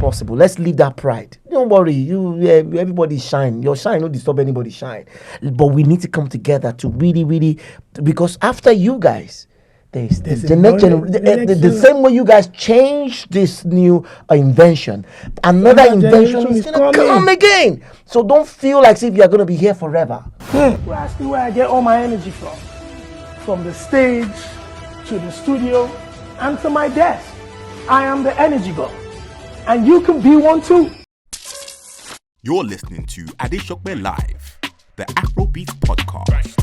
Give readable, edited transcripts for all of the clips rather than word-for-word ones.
possible. Let's leave that pride. Don't worry, everybody shine. Your shine don't disturb anybody's shine. But we need to come together to really, because after you guys, there's the next generation. The same way you guys change this new invention, another invention is gonna come again. So don't feel like if you're gonna be here forever. You're asking where I get all my energy from the stage to the studio and to my desk. I am the energy god, and you can be one too. You're listening to Adeshokbe Live, the Afrobeats podcast.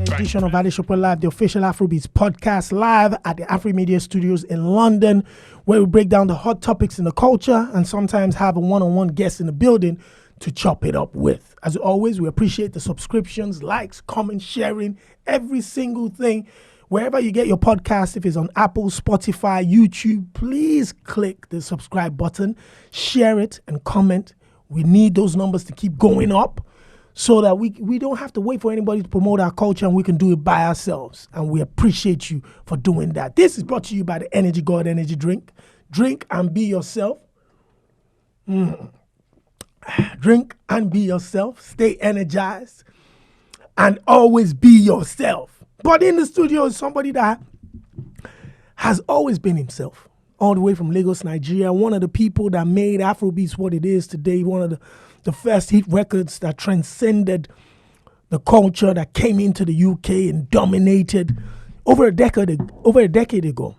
The edition of Adeshokbe Live, the official Afrobeats podcast, live at the Afro Media Studios in London, where we break down the hot topics in the culture and sometimes have a one-on-one guest in the building to chop it up with. As always, we appreciate the subscriptions, likes, comments, sharing, every single thing. Wherever you get your podcast, if it's on Apple, Spotify, YouTube, please click the subscribe button, share it, and comment. We need those numbers to keep going up so that we don't have to wait for anybody to promote our culture and we can do it by ourselves. And we appreciate you for doing that. This is brought to you by the Energy God Energy Drink. Drink and be yourself. Drink and be yourself. Stay energized and always be yourself. But in the studio is somebody that has always been himself, all the way from Lagos, Nigeria. One of the people that made Afrobeats what it is today. One of the first hit records that transcended the culture, that came into the UK and dominated over a decade ago.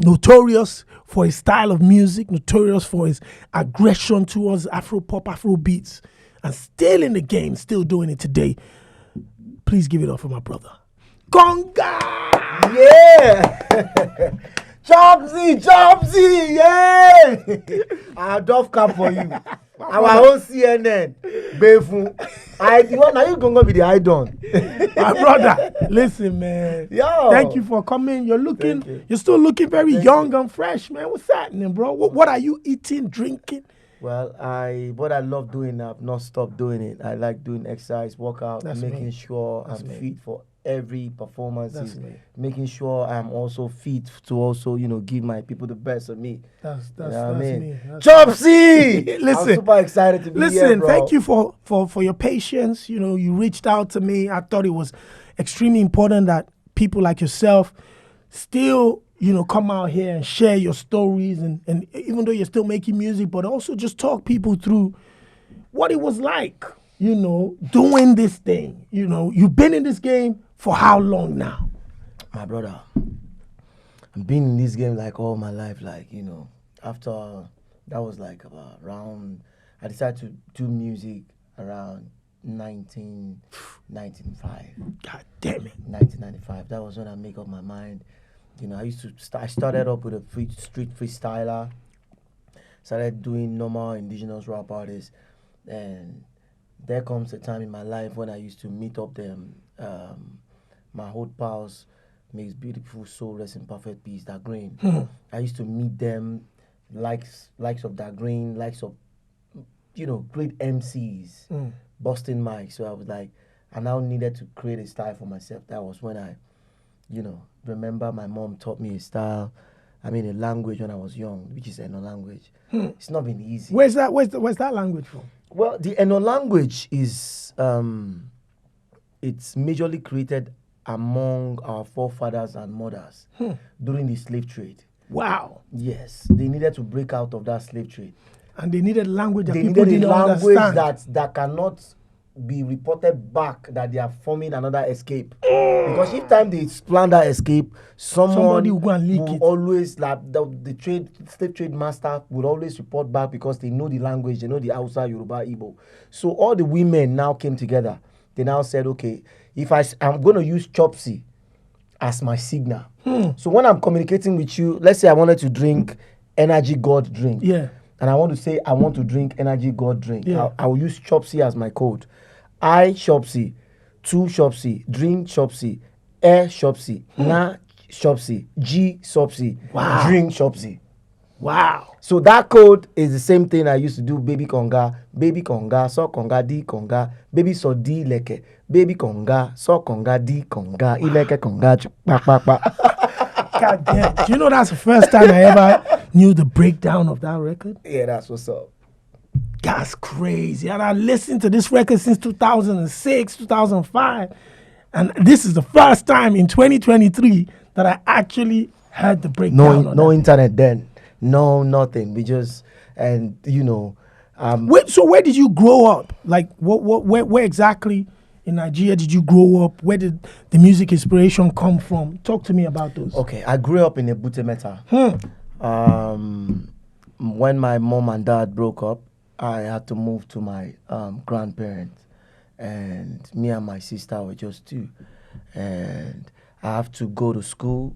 Notorious for his style of music, notorious for his aggression towards Afro-pop, Afrobeats, and still in the game, still doing it today. Please give it up for my brother, Konga! Yeah! Chopsy, yeah! Our dove cap for you. Our own CNN. Befu. Now you gonna be the idol. My brother, listen, man. Yo. Thank you for coming. You're still looking very young and fresh, man. What's happening, bro? What are you eating, drinking? Well, what I love doing, I've not stopped doing it. I like doing exercise, workout, making sure I'm fit for every performance, making sure I'm also fit to also, give my people the best of me. That's me. Chopsy! Listen, I'm super excited to be here, bro. Thank you for your patience. You reached out to me. I thought it was extremely important that people like yourself still, come out here and share your stories, and even though you're still making music, but also just talk people through what it was like, doing this thing. You've been in this game for how long now? My brother, I've been in this game like all my life, after that was like about around, I decided to do music around 1995. God damn it. 1995, that was when I make up my mind. I started up with a street freestyler, started doing normal indigenous rap artists, and there comes a time in my life when I used to meet up them. My old pals makes beautiful soul, rest in perfect peace, Dagrin. I used to meet them, likes of Dagrin, likes of, great MCs, busting mics. So I was like, I now needed to create a style for myself. That was when I, remember my mom taught me a style, a language when I was young, which is Eno language. It's not been easy. Where's that language from? Well, the Eno language is, it's majorly created among our forefathers and mothers during the slave trade. Wow. Yes, they needed to break out of that slave trade. And they needed language that people didn't understand. that cannot be reported back that they are forming another escape. Because each time they plan that escape, somebody will go and leak it. Always, like the slave trade master will always report back because they know the language, they know the Hausa, Yoruba, Igbo. So all the women now came together. They now said, okay, if I'm going to use Chopsy as my signal. So when I'm communicating with you, let's say I wanted to drink Energy God drink. Yeah. And I want to say I want to drink Energy God drink. Yeah. I will use Chopsy as my code. I Chopsy, two Chopsy, drink Chopsy, air Chopsy, na Chopsy, G Chopsy, drink Chopsy. Wow. So that code is the same thing I used to do. Baby Konga, so Konga, di Konga, baby so di leke, baby Konga, so Konga, di Konga, ileke Konga, pa. God damn. Do you know that's the first time I ever knew the breakdown of that record? Yeah, that's what's up. That's crazy. And I listened to this record since 2006, 2005. And this is the first time in 2023 that I actually heard the breakdown. No internet then. No, nothing. We just, and So where did you grow up? Like, where exactly in Nigeria did you grow up? Where did the music inspiration come from? Talk to me about those. Okay, I grew up in Ebute Metta. When my mom and dad broke up, I had to move to my grandparents, and me and my sister were just two, and I have to go to school.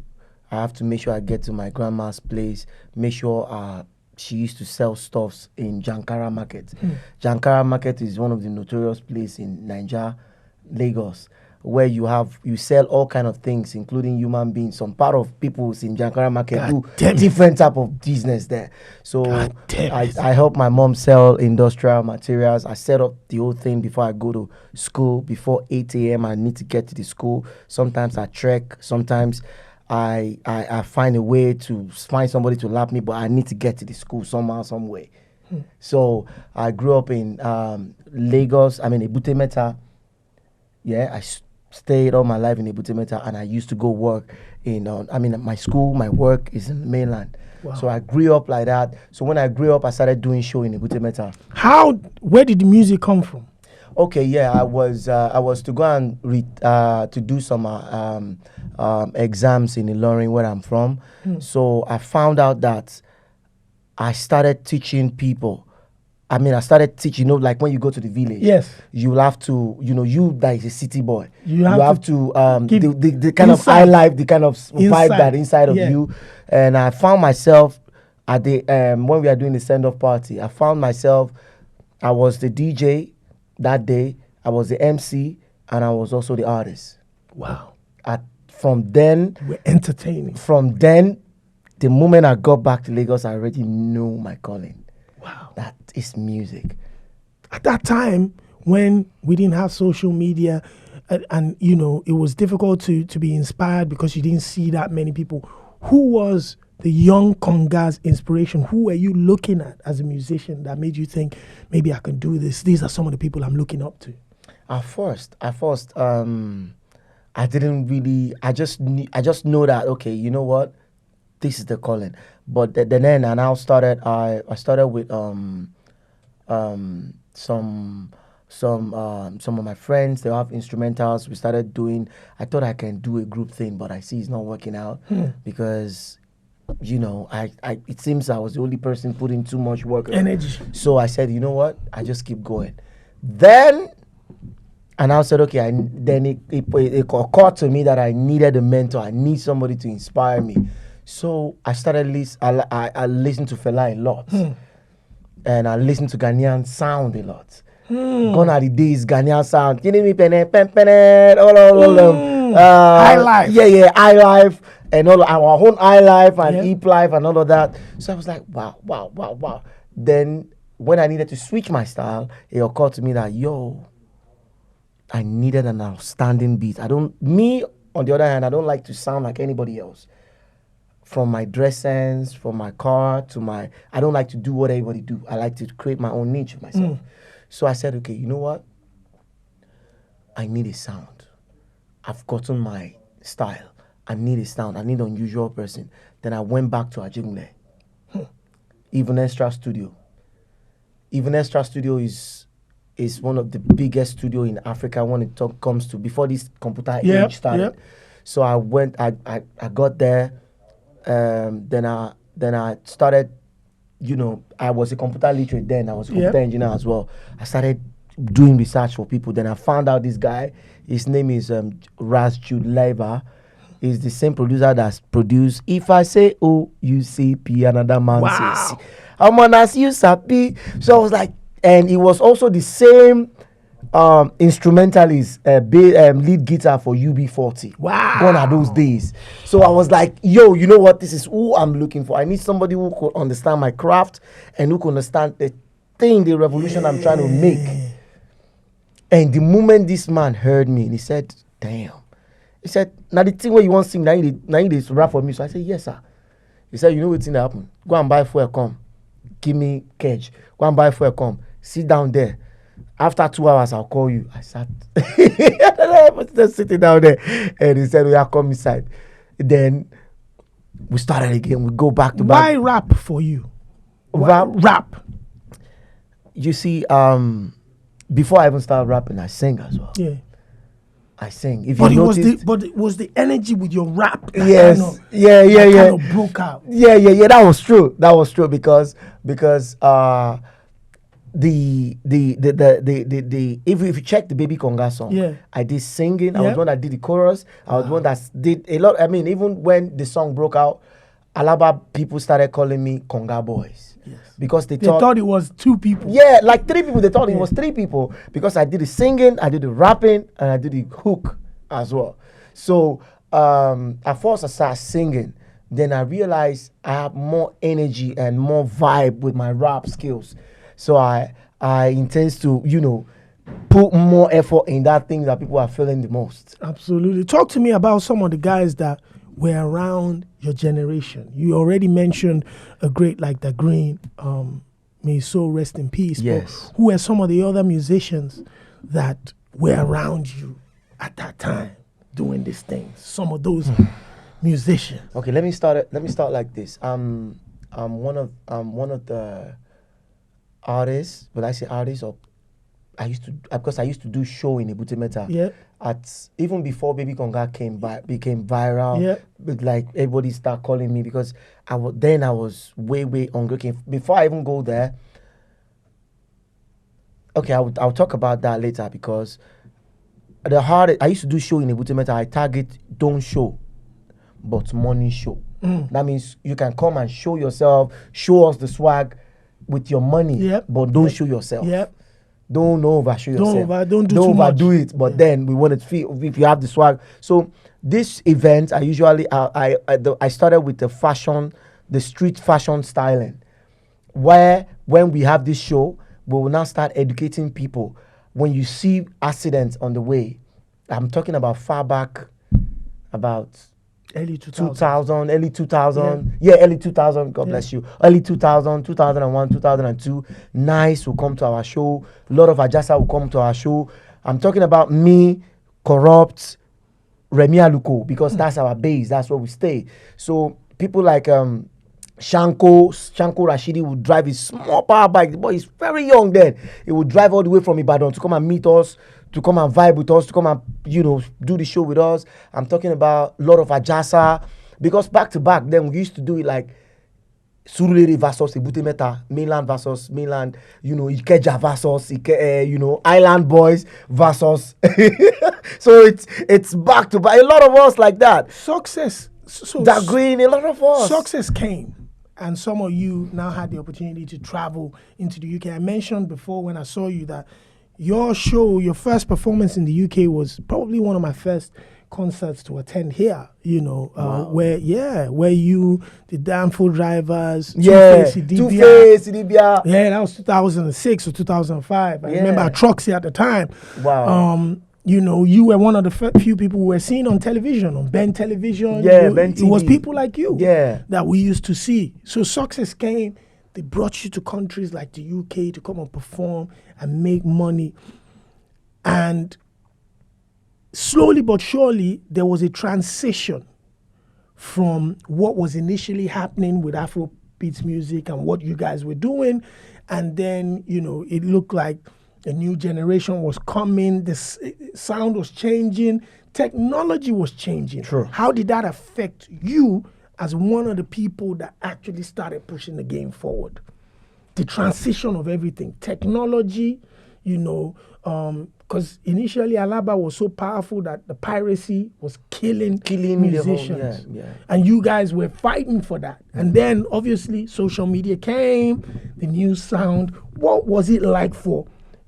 I have to make sure I get to my grandma's place, make sure she used to sell stuffs in Jankara Market. Jankara Market is one of the notorious places in Nigeria, Lagos, where you sell all kind of things, including human beings. Some part of people in Jankara Market do different type of business there. So I help my mom sell industrial materials. I set up the whole thing before I go to school. Before 8 a.m. I need to get to the school. Sometimes I trek. Sometimes I find a way to find somebody to lap me, but I need to get to the school somehow, some way. So I grew up in Lagos. Ebute Metta. Yeah, I stayed all my life in Ebute Metta, and I used to go work in. My school, my work is in the mainland. Wow. So I grew up like that. So when I grew up, I started doing show in Ebute Metta. Where did the music come from? Okay, yeah, I was to go and to do some exams in Ilorin, where I'm from. So I found out that I started teaching people. I started teaching, like when you go to the village. Yes. You'll have to, you that is a city boy. You have to the kind of high life, the kind of vibe that inside of you. And I found myself at the when we are doing the send-off party, I found myself, I was the DJ that day, I was the MC, and I was also the artist. Wow. From then, we're entertaining. From then, the moment I got back to Lagos, I already knew my calling. Wow. That is music. At that time, when we didn't have social media, and it was difficult to be inspired because you didn't see that many people. Who was the young Konga's inspiration? Who were you looking at as a musician that made you think, maybe I can do this? These are some of the people I'm looking up to. At first, I didn't really. I just know that, okay, you know what, this is the calling. But then I now started. I started with some of my friends. They have instrumentals. We started doing. I thought I can do a group thing, but I see it's not working out because, it seems I was the only person putting too much work, energy. So I said, you know what, I just keep going. Then I now said, okay. Then it occurred to me that I needed a mentor. I need somebody to inspire me. So I started I listened to Fela a lot, and I listened to Ghanaian sound a lot. Gone are the days Ghanaian sound. High life. Yeah, high life, and all our own high life and Eep life and all of that. So I was like, wow. Then when I needed to switch my style, it occurred to me that I needed an outstanding beat. On the other hand, I don't like to sound like anybody else. From my dress sense, from my car to I don't like to do what everybody do. I like to create my own niche myself. So I said, okay, you know what? I need a sound. I've gotten my style. I need a sound. I need an unusual person. Then I went back to Ajingle. Even Extra Studio. Even Extra Studio is one of the biggest studio in Africa when it comes to, before this computer age started. So I went, I got there. Then I started, I was a computer literate then. I was a computer engineer as well. I started doing research for people. Then I found out this guy. His name is Ras Jude Lever. He's the same producer that's produced If I Say Oh, You See P, Another Man Says. I'm on as you sappy. So I was like, and he was also the same instrumentalist, lead guitar for UB40. Wow. Gone are those days. So I was like, you know what? This is who I'm looking for. I need somebody who could understand my craft and who could understand the revolution I'm trying to make. And the moment this man heard me, he said, damn. He said, now the thing where you want to sing, now you rap for me. So I said, yes, sir. He said, you know what's gonna happen? Go and buy fuel, come. Give me cage. Go and buy fuel, come. Sit down there. After 2 hours, I'll call you. I sat. I was just sitting down there. And he said, we are come inside. Then we started again. We go back to Why back. rap for you? Rap. You see, before I even started rapping, I sing as well. Yeah. I sing. If But you it was noticed, it was the energy with your rap. That yes, kind of, yeah, that yeah. kind of broke out. Yeah. That was true. That was true because the if you check the Baby Konga song, Yeah. I did singing. I Yeah. was the one that did the chorus. I was the one that did a lot. I mean, even when the song broke out, Alaba people started calling me Konga Boys. Yes. Because they They thought it was 2 people. yeah, like 3 people. They thought it Yeah. was 3 people because I did the singing, I did the rapping, and I did the hook as well. So at first I started singing. Then I realized I have more energy and more vibe with my rap skills. So I intend to, put more effort in that thing that people are feeling the most. Absolutely. Talk to me about some of the guys that were around your generation. You already mentioned a great like Dagrin. May his soul rest in peace. Yes. But who were some of the other musicians that were around you at that time doing these things? Some of those musicians. Okay, let me start like this. I'm one of the artists. Will I say artists? Or because I used to do show in Ebute Metta. Yeah. Even before Baby Konga became viral. Yeah. But like everybody start calling me because I was way hungry. Okay, before I even go there. Okay, I'll talk about that later because I used to do show in Ebute Metta. I target don't show, but money show. That means you can come and show yourself, show us the swag with your money, Yep. but don't show yourself. Yep. Don't overshow yourself. Don't do too overdo much. it. But then we want to feel if you have the swag. So this event, I usually I started with the street fashion styling, where when we have this show, we will now start educating people. When you see accidents on the way, I'm talking about far back, about Early 2000. 2000, early 2000. Yeah, early 2000. God bless you. Early 2000, 2001, 2002. Nice will come to our show. A lot of Ajasa will come to our show. I'm talking about me, Corrupt, Remy Aluko, because that's our base. That's where we stay. So people like Shanko Rashidi would drive his small power bike. The boy is very young then. He would drive all the way from Ibadan to come and meet us, to come and vibe with us, to come and, do the show with us. I'm talking about a lot of Ajasa. Because back to back, then we used to do it like Surulere versus Ebute Metta, mainland versus mainland, Ikeja versus, Island Boys versus. So it's back to back. A lot of us like that. Success. So Dagrin, a lot of us. Success came, and some of you now had the opportunity to travel into the UK. I mentioned before when I saw you that your show, your first performance in the UK was probably one of my first concerts to attend here, Wow. where you, the Danfo Drivers, Yeah, Two-Face, Two-Face, Idibia. yeah, that was 2006 or 2005. I Yeah. remember at Troxy at the time. Wow. You were one of the few people who were seen on television, on Ben Television. Yeah, Ben It was TV. people like you Yeah. that we used to see. So success came. They brought you to countries like the UK to come and perform and make money. And slowly but surely, there was a transition from what was initially happening with Afrobeats music and what you guys were doing. And then, it looked like a new generation was coming. The sound was changing. Technology was changing. True. How did that affect you as one of the people that actually started pushing the game forward? The transition of everything. Technology, because initially Alaba was so powerful that the piracy was killing the whole- musicians. yeah. And you guys were fighting for that. And then obviously social media came, the new sound. What was it like for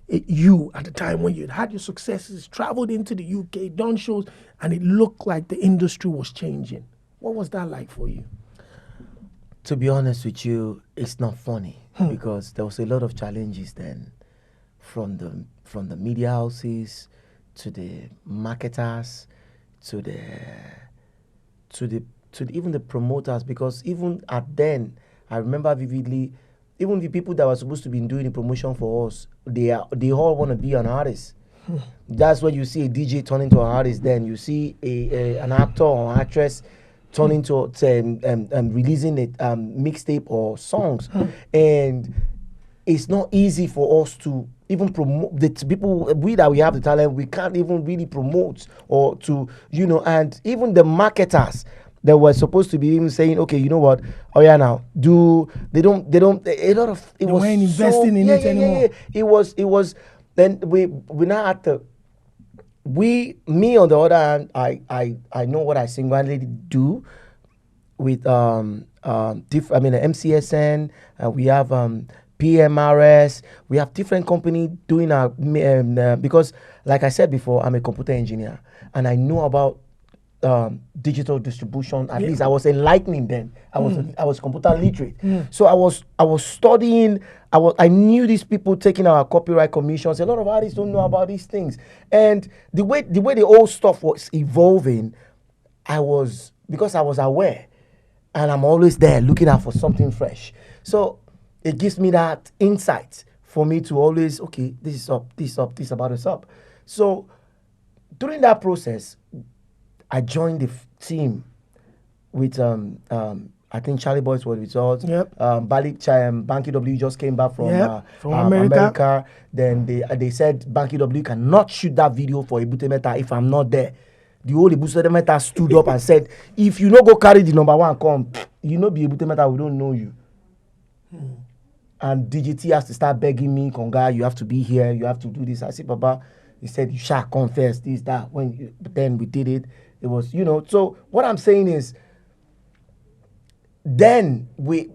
you at the time when you had your successes, traveled into the UK, done shows, and it looked like the industry was changing? What was that like for you? To be honest with you, it's not funny because there was a lot of challenges then, from the media houses to the marketers to the to even the promoters, because even at then, I remember vividly, even the people that were supposed to be doing the promotion for us, they all want to be an artist. That's when you see a DJ turn into an artist. Then you see an actor or actress turn into releasing a mixtape or songs, and it's not easy for us to even promote the people. We have the talent, we can't even really promote or to and even the marketers that were supposed to be even saying, okay, you know what, oh yeah, now they don't a lot of it They was weren't investing in it anymore. It was then we now had to me on the other hand, I know what I single-handedly do with MCSN, we have PMRS, we have different company doing our because like I said before, I'm a computer engineer and I know about digital distribution. At least I was enlightening then. I was computer literate. So I was studying. I knew these people taking our copyright commissions. A lot of artists don't know about these things. And the way the old stuff was evolving, because I was aware, and I'm always there looking out for something fresh. So it gives me that insight for me to always, okay, this is up, this about this up. So during that process, I joined the team with I think Charlie Boys were the results. Yep. Banky W just came back from America. Then they said Banky W cannot shoot that video for Ebute Metta if I'm not there. The whole Ebute Metta stood up and said, if you no go carry the number one come, you know be Ebute Metta, we don't know you. And DJT has to start begging me, Konga, you have to be here, you have to do this. I said, Papa, he said, you shall confess this, that. But then we did it. It was, so what I'm saying is, then what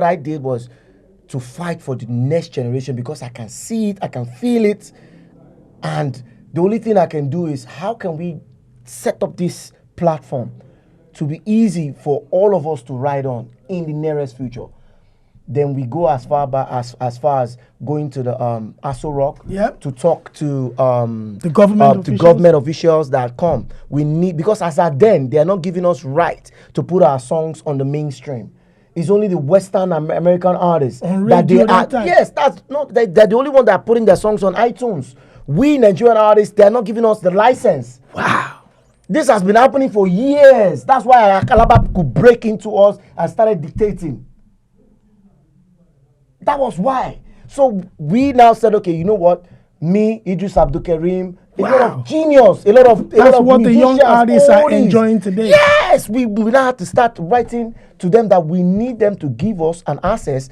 I did was to fight for the next generation, because I can see it, I can feel it. And the only thing I can do is, how can we set up this platform to be easy for all of us to ride on in the nearest future? Then we go as far as going to the Aso Rock to talk to the government officials that come. We need, because as at then they are not giving us right to put our songs on the mainstream. It's only the Western American artists that they are. Yes, that's not. They're the only one that are putting their songs on iTunes. We Nigerian artists, they are not giving us the license. Wow. This has been happening for years. That's why Akalaba could break into us and started dictating. That was why. So we now said, okay, you know what? Me, Idris Abdulkarim, a lot of genius, a lot of what the young artists are enjoying today. Yes, we now have to start writing to them that we need them to give us an access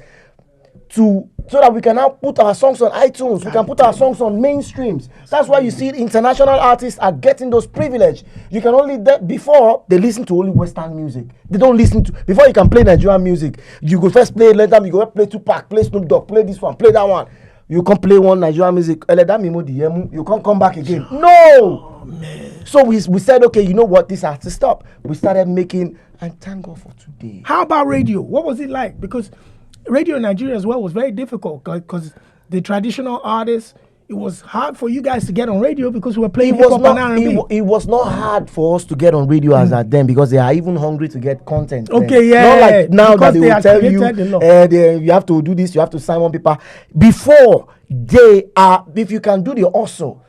so that we can now put our songs on iTunes. We can put our songs on mainstreams. That's why you see international artists are getting those privilege. You can only before they listen to only Western music. They don't listen to, before you can play Nigerian music, you go first play Let you go play Tupac, play Snoop Dogg, play this one, play that one. You can't play one Nigerian music. You can't come back again. No. Oh, man. So we said, okay, you know what? This has to stop. We started making, and thank God for today. How about radio? What was it like? Because radio in Nigeria as well was very difficult, because the traditional artists, it was hard for you guys to get on radio because we were playing hip hop and R&B. It was not hard for us to get on radio as at then, because they are even hungry to get content. Okay, then. Not like now because that they will tell you, you have to do this, you have to sign one paper. Before, if you can do the hustle.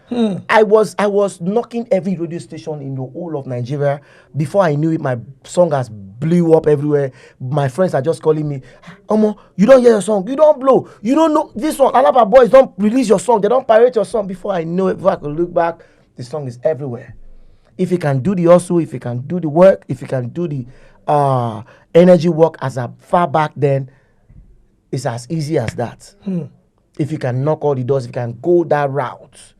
I was knocking every radio station in the whole of Nigeria. Before I knew it, my song has blew up everywhere. My friends are just calling me, Omo, you don't hear your song, you don't blow, you don't know this one. Alaba boys don't release your song, they don't pirate your song. Before I know it, before I could look back, the song is everywhere. If you can do the hustle, if you can do the work, if you can do the energy work as a far back then, it's as easy as that. If you can knock all the doors, if you can go that route.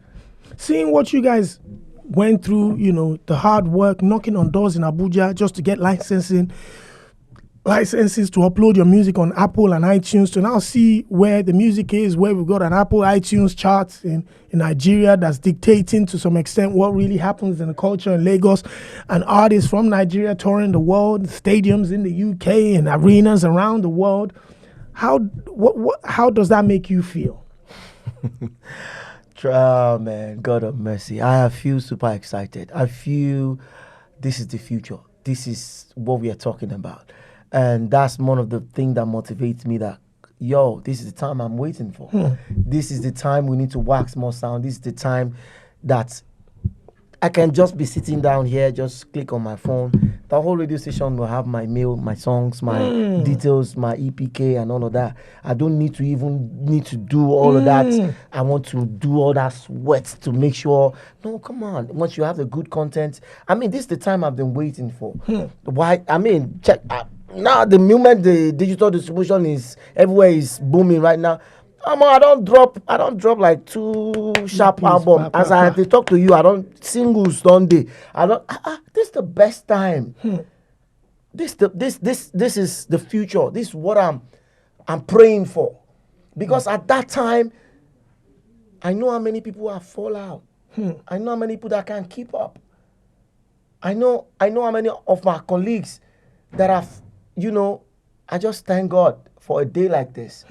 Seeing what you guys went through, the hard work, knocking on doors in Abuja just to get licenses to upload your music on Apple and iTunes, to now see where the music is, where we've got an Apple iTunes charts in Nigeria that's dictating to some extent what really happens in the culture in Lagos, and artists from Nigeria touring the world, stadiums in the UK and arenas around the world. How does that make you feel? Man, God of mercy. I feel super excited. I feel this is the future. this is what we are talking about. And that's one of the things that motivates me, that, yo, this is the time I'm waiting for. This is the time we need to wax more sound. This is the time that I can just be sitting down here, just click on my phone. The whole radio station will have my mail, my songs, my details, my EPK and all of that. I don't need to do all of that. I want to do all that sweat to make sure. No, come on. Once you have the good content, I mean, this is the time I've been waiting for. Why? I mean, check. Now the moment the digital distribution is everywhere is booming right now. I don't drop like 2 sharp album. As I have to talk to you, I don't singles don't they. I don't. This is the best time. This is the future. This is what I'm praying for, because at that time, I know how many people have fall out. I know how many people that can't keep up. I know how many of my colleagues that have, I just thank God for a day like this.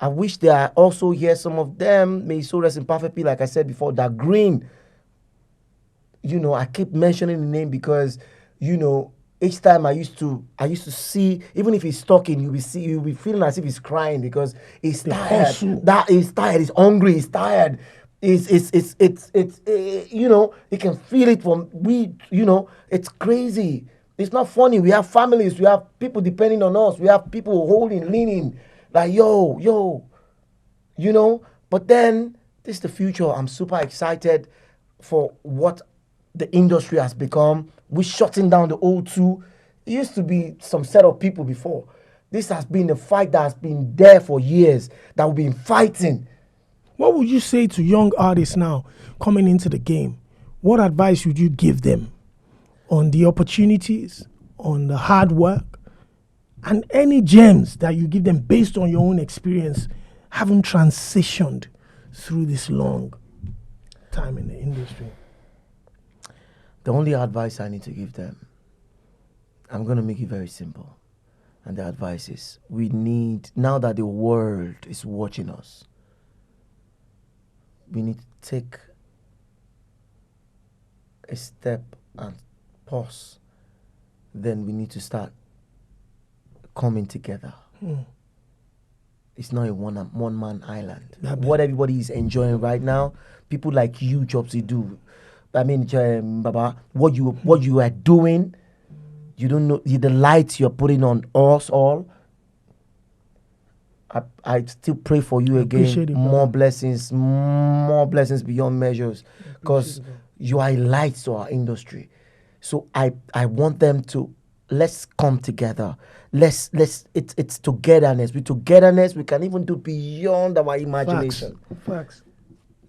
I wish they are also here. Some of them, may so rest in perfect peace, like I said before, Dagrin. I keep mentioning the name because, each time I used to see, even if he's talking, you'll be feeling as if he's crying because he's tired. He's tired, he's hungry, he's tired. It's you can feel it from it's crazy. It's not funny. We have families, we have people depending on us, we have people leaning. Like, yo, but then this is the future. I'm super excited for what the industry has become. We're shutting down the old two. It used to be some set of people before. This has been a fight that has been there for years, that we've been fighting. What would you say to young artists now coming into the game? What advice would you give them on the opportunities, on the hard work, and any gems that you give them based on your own experience, having transitioned through this long time in the industry? The only advice I need to give them, I'm going to make it very simple. And the advice is, we need, now that the world is watching us, we need to take a step and pause. Then we need to start coming together. It's not a one-man island. What everybody is enjoying right now, people like you, Chopsy, do. I mean, Baba, what you are doing, you don't know the light you're putting on us all. I still pray for you again. More blessings beyond measures, because you are a light to our industry. So I want them to, let's come together. It's togetherness. With togetherness, we can even do beyond our imagination. Facts.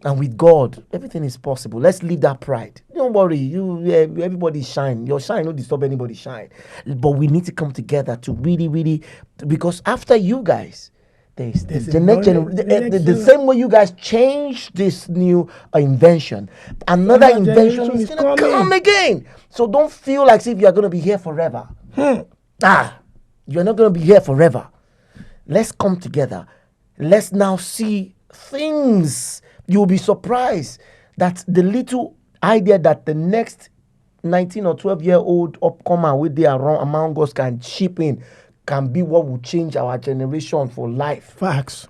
And with God, everything is possible. Let's leave that pride. Don't worry, everybody shine. Your shine don't disturb anybody's shine. But we need to come together to really, because after you guys, there's the next generation. The same way you guys changed this new invention, another invention is going to come again. So don't feel like if you're going to be here forever. You're not going to be here forever. Let's come together. Let's now see things. You'll be surprised that the little idea that the next 19 or 12-year-old upcomer with their among us can chip in can be what will change our generation for life. Facts.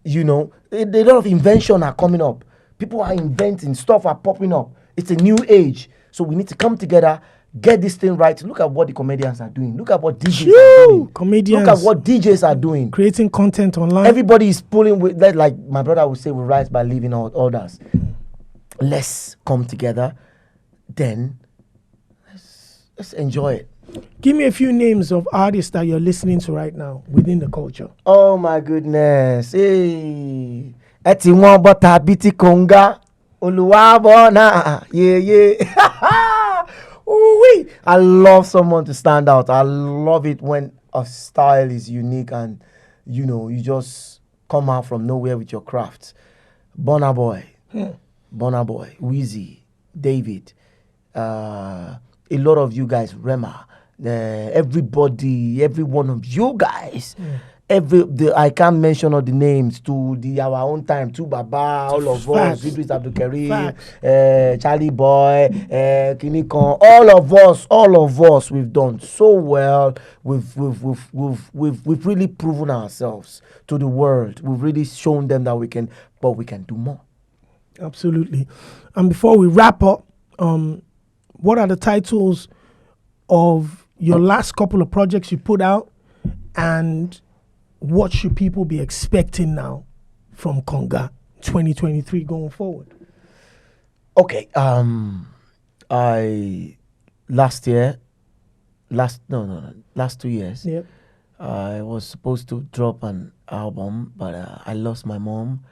A lot of invention are coming up. People are inventing, stuff are popping up. It's a new age. So we need to come together, get this thing right. Look at what the comedians are doing. Look at what DJs are doing. Comedians. Look at what DJs are doing. Creating content online. Everybody is pulling with that, like my brother would say, we rise by leaving out others. Let's come together. Then let's enjoy it. Give me a few names of artists that you're listening to right now within the culture. Oh my goodness. Hey. Ebute Konga. Oluwabona. Yeah. Ooh-wee. I love someone to stand out. I love it when a style is unique and you just come out from nowhere with your craft. Burna Boy, Wheezy, David, a lot of you guys, Rema, everybody, every one of you guys. I can't mention all the names to our own time, to Baba, all of Facts. us, Idris Abdul Karim, Facts. Charlie Boy, Kinikon, all of us, we've done so well. We've really proven ourselves to the world. We've really shown them that we can do more. Absolutely. And before we wrap up, what are the titles of your last couple of projects you put out, and what should people be expecting now from Konga 2023 going forward? Okay. Last 2 years. Yep. I was supposed to drop an album, but I lost my mom.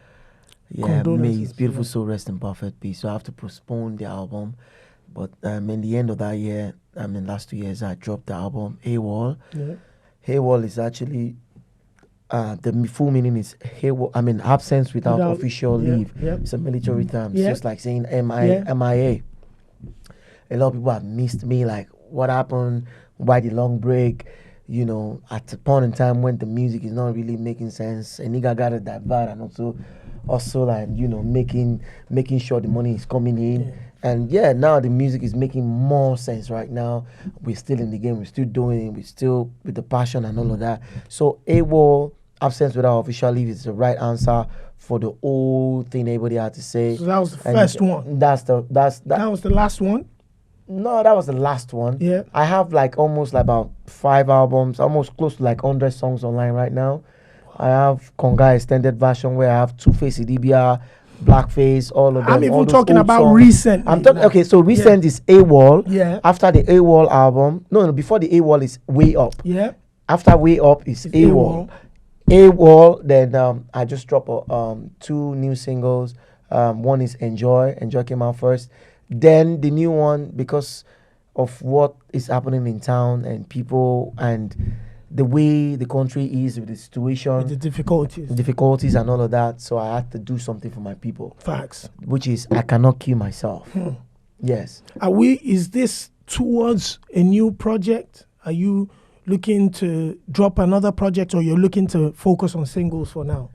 Yeah, may Condolences, his beautiful yeah. soul rest in perfect peace. So I have to postpone the album. But in the end of that year, last 2 years, I dropped the album AWOL. Yeah. AWOL is actually the full meaning is absence without official leave. Yep. It's a military term. It's Yeah. just like saying MIA. A lot of people have missed me. Like, what happened? Why the long break? You know, at a point in time when the music is not really making sense, a nigga got to divert, and also like, you know, making sure the money is coming in. Yeah. And now the music is making more sense right now. We're still in the game. We're still doing it. We're still with the passion and all of that. So AWOL, absence without official leave, is the right answer for the whole thing everybody had to say. So that was the first one. That was the last one. No, that was the last one. Yeah. I have like almost like about 5 albums, almost close to like 100 songs online right now. I have Konga extended version where I have Two-Face Idibia, Blackface, all of them. I'm even all those talking old about songs. recent. I'm talking, okay, so recent is AWOL. Yeah. After the AWOL album, no, before the AWOL is Way Up. Yeah. After Way Up is AWOL. AWOL, then I just dropped 2 new singles. One is Enjoy. Enjoy came out first. Then the new one, because of what is happening in town and people and the way the country is with the situation, With the difficulties. and all of that, so I had to do something for my people. Facts. Which is, I cannot kill myself. Yes. Is this towards a new project? Are you looking to drop another project, or you're looking to focus on singles for now?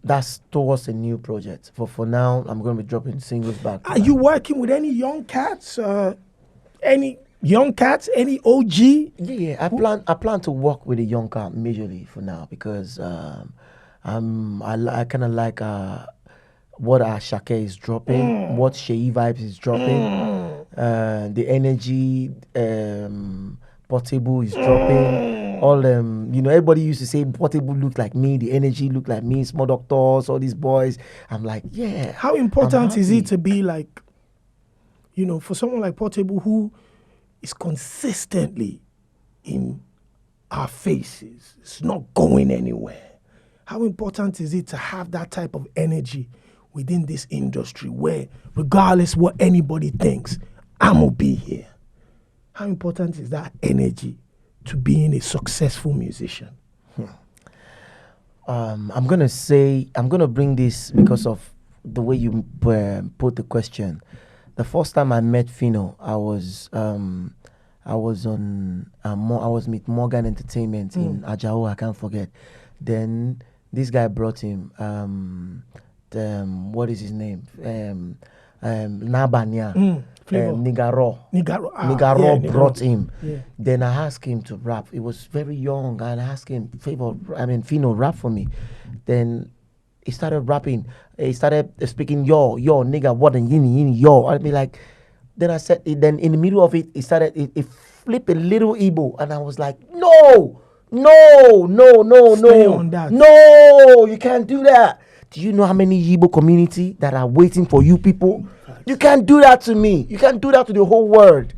That's towards a new project. For now, I'm going to be dropping singles back. Are you working with any young cats? Any OG? Yeah. I plan to work with a young cat majorly for now, because I kind of like what Ashake is dropping, what Sheyi Vibes is dropping, the energy Portable is dropping. All everybody used to say Portable looked like me, the energy looked like me, Small Doctors, all these boys. I'm like, yeah. How important is it to be like, for someone like Portable, who is consistently in our faces, it's not going anywhere? How important is it to have that type of energy within this industry where, regardless what anybody thinks, I'm going to be here? How important is that energy to being a successful musician? I'm going to bring this because of the way you put the question. The first time I met Fino, I was with Morgan Entertainment in Ajao, I can't forget. Then this guy brought him, what is his name? Nabanya. Nigaro brought him. Yeah. Then I asked him to rap. He was very young, and I asked him, Fino, rap for me. Then he started rapping. He started speaking, yo, nigga, what and yini, yo. I'd be like, then I said, then in the middle of it, he flipped a little Igbo, and I was like, no, Stay on that. no, you can't do that. Do you know how many Igbo community that are waiting for you people? You can't do that to me. You can't do that to the whole world.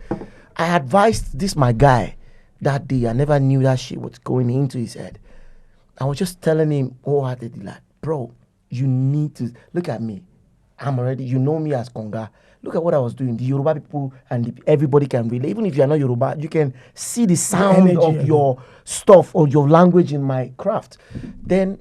I advised this my guy that day. I never knew that shit was going into his head. I was just telling him wholeheartedly, like, bro, you need to look at me. I'm already, you know me as Konga. Look at what I was doing. The Yoruba people and everybody can relate. Even if you're not Yoruba, you can see the sound of your stuff or your language in my craft. Then,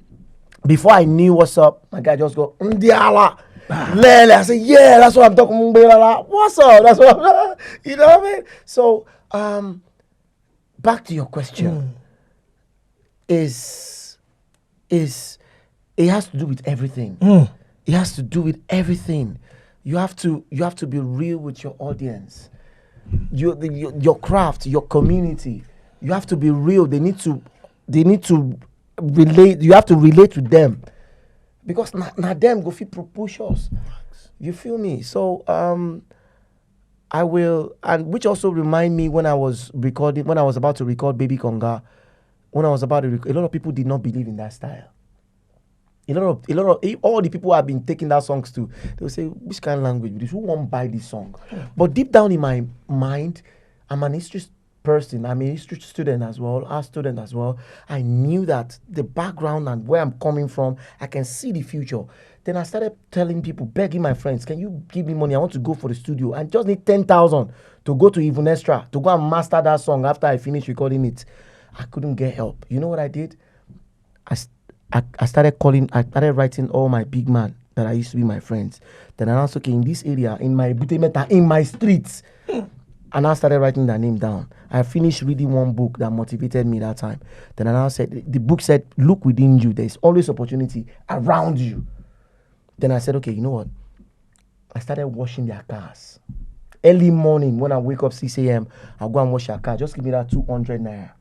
before I knew what's up, my guy just go, Ndiala. Lele. I said, yeah, that's what I'm talking about. What's up? That's what you know what I mean? So Back to your question. Is it has to do with everything. It has to do with everything. You have to be real with your audience, your craft, your community. You have to be real. They need to relate. You have to relate to them, because not them go fit propulsions. You feel me? So I will, and which also remind me when I was about to record Baby Konga, a lot of people did not believe in that style. A lot of all the people I've been taking that songs to, they will say, which kind of language is this? Who won't buy this song? But deep down in my mind, I'm an history person. I'm a history student as well, art student as well. I knew that the background and where I'm coming from, I can see the future. Then I started telling people, begging my friends, can you give me money? I want to go for the studio. I just need 10,000 to go to Even Extra, to go and master that song after I finish recording it. I couldn't get help. You know what I did? I started writing all my big man that I used to be my friends. Then I also came in this area, in my Ebute Metta, in my streets. And I started writing their name down. I finished reading one book that motivated me that time. Then I now said, the book said, look within you. There's always opportunity around you. Then I said, okay, you know what? I started washing their cars. Early morning, when I wake up 6 a.m., I'll go and wash their car. Just give me that 200 naira.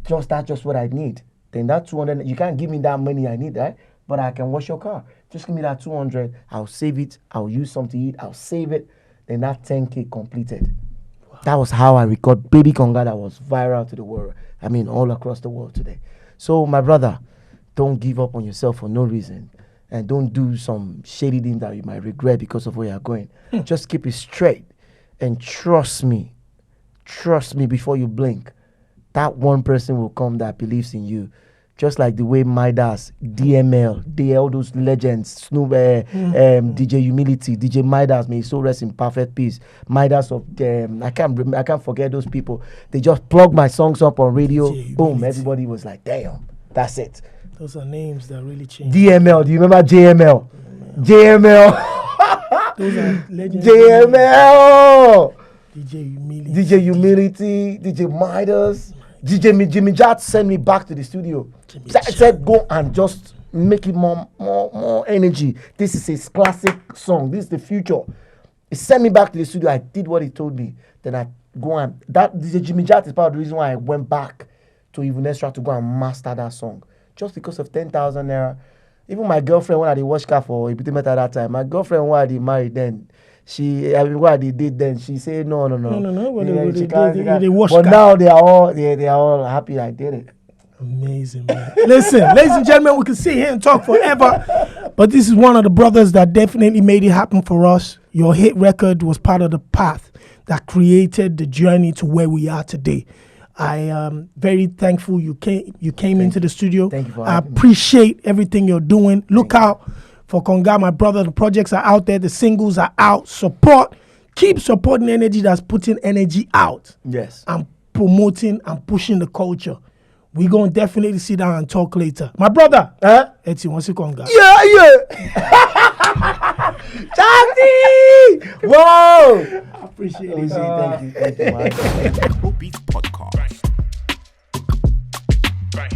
That's just what I need. Then that 200, you can't give me that money I need, right? But I can wash your car. Just give me that 200. I'll save it. I'll use something to eat. I'll save it. Then that 10K completed. Wow. That was how I record Baby Konga that was viral to the world. I mean, all across the world today. So, my brother, don't give up on yourself for no reason. And don't do some shady thing that you might regret because of where you're going. Just keep it straight. And trust me. Trust me before you blink. That one person will come that believes in you. Just like the way Midas, DML, all those legends, Snoop, DJ Humility, DJ Midas, may he so rest in perfect peace. Midas of I can't forget those people. They just plug my songs up on radio. DJ boom, Humility. Everybody was like, damn, that's it. Those are names that really change. DML, do you remember JML? JML. Those are legends. JML. DJ Humility, DJ Midas. Jimmy Jat sent me back to the studio. I said, go and just make it more energy. This is his classic song. This is the future. He sent me back to the studio. I did what he told me. Then I go and that DJ Jimmy Jat is part of the reason why I went back to Even Extra to go and master that song. Just because of 10,000 naira. Even my girlfriend, when I did watch car for Ebute Metta that time, my girlfriend, when I did married then, what they did then, she said no. But now they are all happy I did it. Amazing, man. Listen, ladies and gentlemen, we can sit here and talk forever, but this is one of the brothers that definitely made it happen for us. Your hit record was part of the path that created the journey to where we are today. I am very thankful you came into the studio. Thank you for I having me. appreciate everything you're doing. Look out for Konga, my brother. The projects are out there. The singles are out. Support. Keep supporting energy that's putting energy out. Yes. And promoting and pushing the culture. We're going to definitely sit down and talk later. My brother. Eti, what's it Konga? Yeah. Chanti! Whoa! I appreciate it. Thank you, man. Afrobeats Podcast. Right.